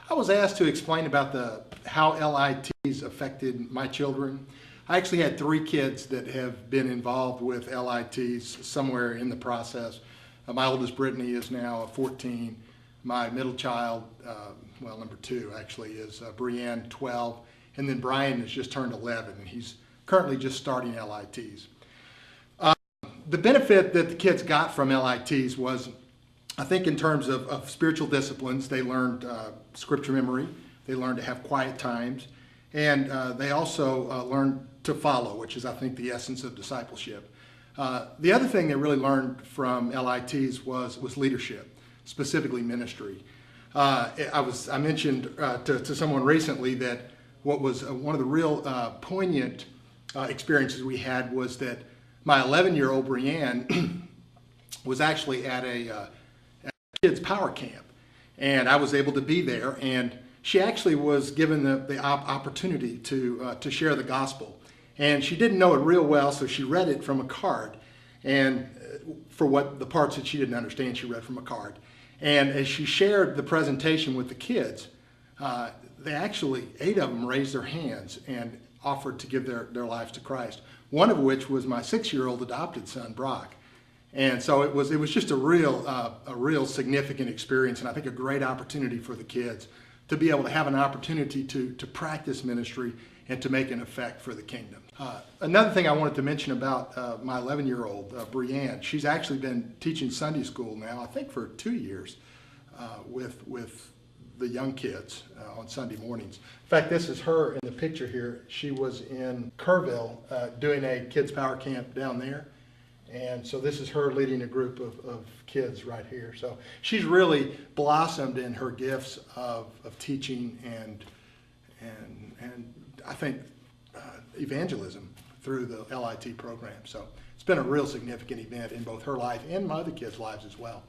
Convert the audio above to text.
I was asked to explain about how LITs affected my children. I actually had 3 kids that have been involved with LITs somewhere in the process. My oldest, Brittany, is now 14. My middle child, number 2 actually, is Brianne, 12. And then Brian has just turned 11, and he's currently just starting LITs. The benefit that the kids got from LITs was, I think, in terms of spiritual disciplines. They learned scripture memory, they learned to have quiet times, and they also learned to follow, which is, I think, the essence of discipleship. The other thing they really learned from LITs was leadership, specifically ministry. I mentioned to someone recently that what was one of the real poignant experiences we had was that my 11-year-old Brianne was actually at a kids power camp, and I was able to be there, and she actually was given the opportunity to share the gospel. And she didn't know it real well, so she read it from a card, and for what the parts that she didn't understand, she read from a card. And as she shared the presentation with the kids, they actually, 8 of them raised their hands and offered to give their lives to Christ. One of which was my 6-year-old adopted son, Brock. And so it was just a real significant experience, and I think a great opportunity for the kids to be able to have an opportunity to practice ministry and to make an effect for the kingdom. Another thing I wanted to mention about my 11-year-old, Brianne, she's actually been teaching Sunday school now, I think for 2 years, with the young kids on Sunday mornings. In fact, this is her in the picture here. She was in Kerrville doing a kids power camp down there. And so this is her leading a group of kids right here. So she's really blossomed in her gifts of teaching and I think evangelism through the LIT program. So it's been a real significant event in both her life and my other kids' lives as well.